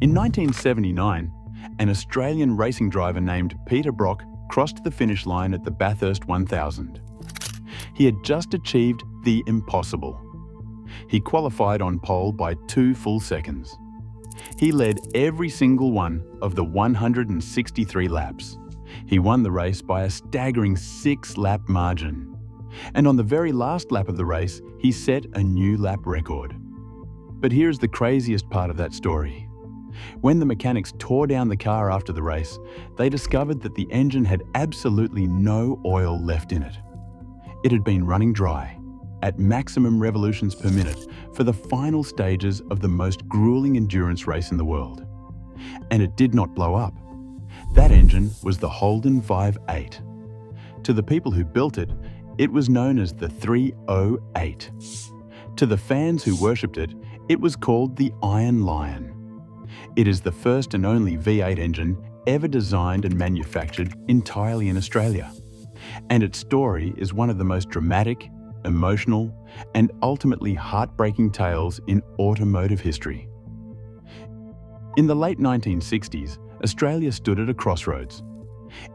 In 1979, an Australian racing driver named Peter Brock crossed the finish line at the Bathurst 1000. He had just achieved the impossible. He qualified on pole by 2 full seconds. He led every single one of the 163 laps. He won the race by a staggering 6-lap margin. And on the very last lap of the race, he set a new lap record. But here's the craziest part of that story. When the mechanics tore down the car after the race, they discovered that the engine had absolutely no oil left in it. It had been running dry, at maximum revolutions per minute, for the final stages of the most grueling endurance race in the world. And it did not blow up. That engine was the Holden V8. To the people who built it, it was known as the 308. To the fans who worshipped it, it was called the Iron Lion. It is the first and only V8 engine ever designed and manufactured entirely in Australia. And its story is one of the most dramatic, emotional, and ultimately heartbreaking tales in automotive history. In the late 1960s, Australia stood at a crossroads.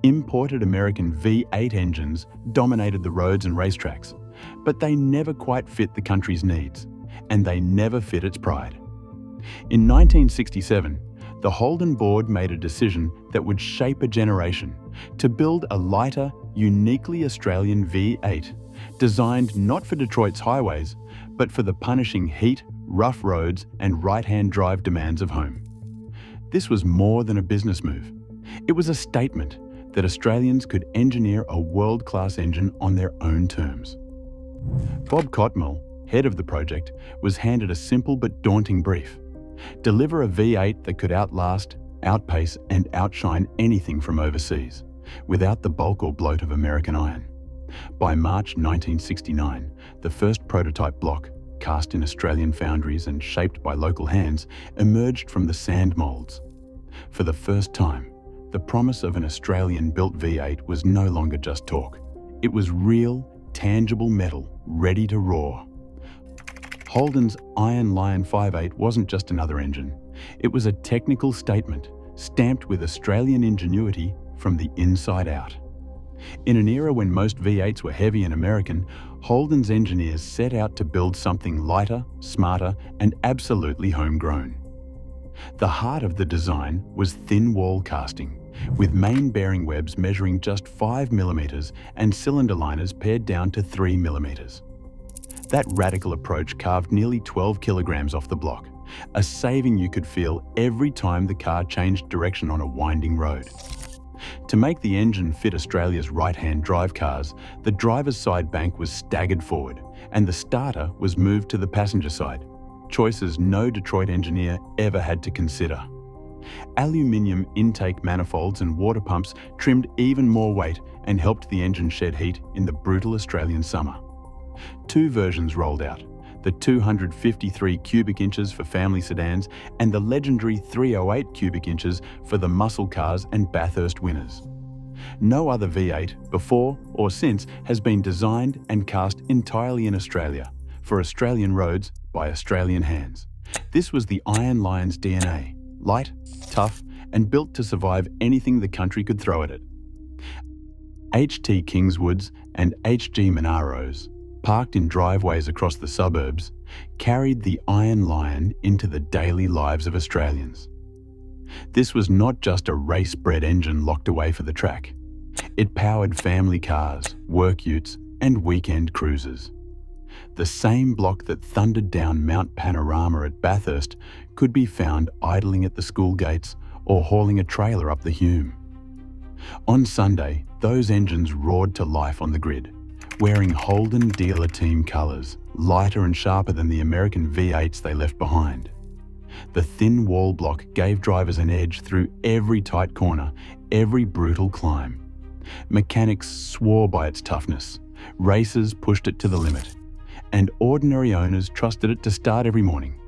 Imported American V8 engines dominated the roads and racetracks, but they never quite fit the country's needs, and they never fit its pride. In 1967, the Holden board made a decision that would shape a generation to build a lighter, uniquely Australian V8, designed not for Detroit's highways, but for the punishing heat, rough roads, and right-hand drive demands of home. This was more than a business move. It was a statement that Australians could engineer a world-class engine on their own terms. Bob Cotmell, head of the project, was handed a simple but daunting brief: deliver a V8 that could outlast, outpace, and outshine anything from overseas, without the bulk or bloat of American iron. By March 1969, the first prototype block, cast in Australian foundries and shaped by local hands, emerged from the sand moulds. For the first time, the promise of an Australian-built V8 was no longer just talk. It was real, tangible metal, ready to roar. Holden's Iron Lion 5.8 wasn't just another engine. It was a technical statement, stamped with Australian ingenuity from the inside out. In an era when most V8s were heavy and American, Holden's engineers set out to build something lighter, smarter, and absolutely homegrown. The heart of the design was thin wall casting, with main bearing webs measuring just 5 mm and cylinder liners pared down to 3 mm. That radical approach carved nearly 12 kilograms off the block, a saving you could feel every time the car changed direction on a winding road. To make the engine fit Australia's right-hand drive cars, the driver's side bank was staggered forward, and the starter was moved to the passenger side, choices no Detroit engineer ever had to consider. Aluminium intake manifolds and water pumps trimmed even more weight and helped the engine shed heat in the brutal Australian summer. 2 versions rolled out: the 253 cubic inches for family sedans and the legendary 308 cubic inches for the muscle cars and Bathurst winners. No other V8, before or since, has been designed and cast entirely in Australia, for Australian roads, by Australian hands. This was the Iron Lion's DNA: light, tough, and built to survive anything the country could throw at it. HT Kingswoods and HG Monaros, parked in driveways across the suburbs, carried the Iron Lion into the daily lives of Australians. This was not just a race-bred engine locked away for the track. It powered family cars, work utes, and weekend cruisers. The same block that thundered down Mount Panorama at Bathurst could be found idling at the school gates or hauling a trailer up the Hume. On Sunday, those engines roared to life on the grid, wearing Holden dealer team colours, lighter and sharper than the American V8s they left behind. The thin wall block gave drivers an edge through every tight corner, every brutal climb. Mechanics swore by its toughness, racers pushed it to the limit, and ordinary owners trusted it to start every morning.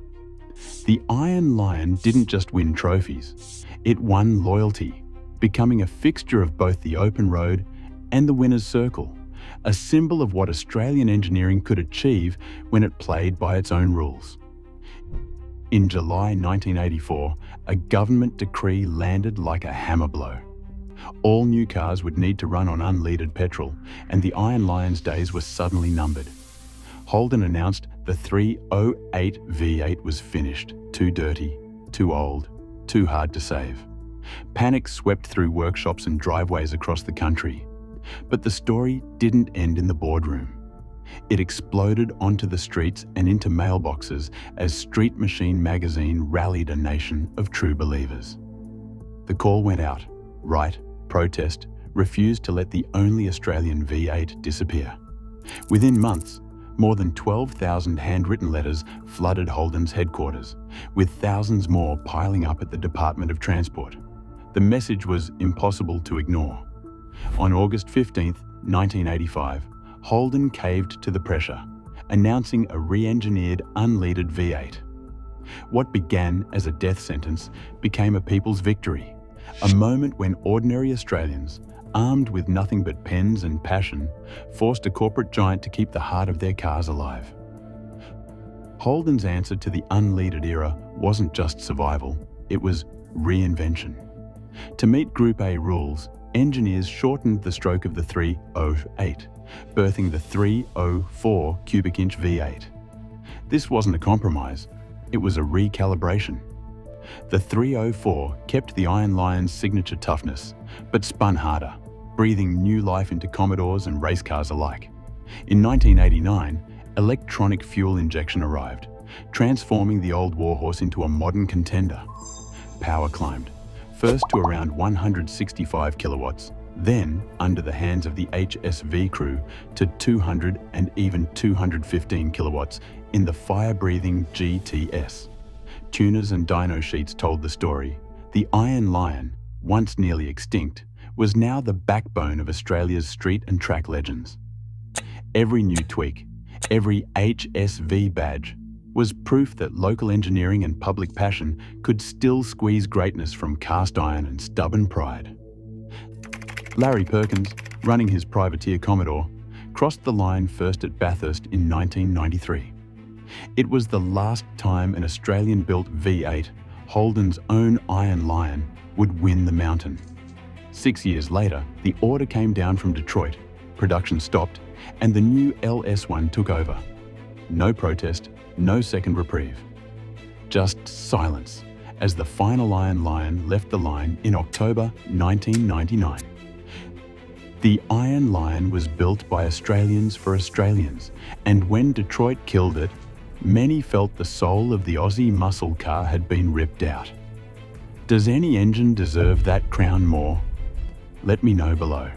The Iron Lion didn't just win trophies, it won loyalty, becoming a fixture of both the open road and the winner's circle, a symbol of what Australian engineering could achieve when it played by its own rules. In July 1984, a government decree landed like a hammer blow. All new cars would need to run on unleaded petrol, and the Iron Lion's days were suddenly numbered. Holden announced the 308 V8 was finished, too dirty, too old, too hard to save. Panic swept through workshops and driveways across the country. But the story didn't end in the boardroom. It exploded onto the streets and into mailboxes as Street Machine magazine rallied a nation of true believers. The call went out: write, protest, refuse to let the only Australian V8 disappear. Within months, more than 12,000 handwritten letters flooded Holden's headquarters, with thousands more piling up at the Department of Transport. The message was impossible to ignore. On August 15, 1985, Holden caved to the pressure, announcing a re-engineered, unleaded V8. What began as a death sentence became a people's victory, a moment when ordinary Australians, armed with nothing but pens and passion, forced a corporate giant to keep the heart of their cars alive. Holden's answer to the unleaded era wasn't just survival, it was reinvention. To meet Group A rules, engineers shortened the stroke of the 308, birthing the 304 cubic inch V8. This wasn't a compromise, it was a recalibration. The 304 kept the Iron Lion's signature toughness, but spun harder, breathing new life into Commodores and race cars alike. In 1989, electronic fuel injection arrived, transforming the old warhorse into a modern contender. Power climbed, first to around 165 kilowatts, then, under the hands of the HSV crew, to 200 and even 215 kilowatts in the fire-breathing GTS. Tuners and dyno sheets told the story. The Iron Lion, once nearly extinct, was now the backbone of Australia's street and track legends. Every new tweak, every HSV badge, was proof that local engineering and public passion could still squeeze greatness from cast iron and stubborn pride. Larry Perkins, running his privateer Commodore, crossed the line first at Bathurst in 1993. It was the last time an Australian-built V8, Holden's own Iron Lion, would win the mountain. 6 years later, the order came down from Detroit, production stopped, and the new LS1 took over. No protest, no second reprieve. Just silence as the final Iron Lion left the line in October 1999. The Iron Lion was built by Australians for Australians, and when Detroit killed it, many felt the soul of the Aussie muscle car had been ripped out. Does any engine deserve that crown more? Let me know below.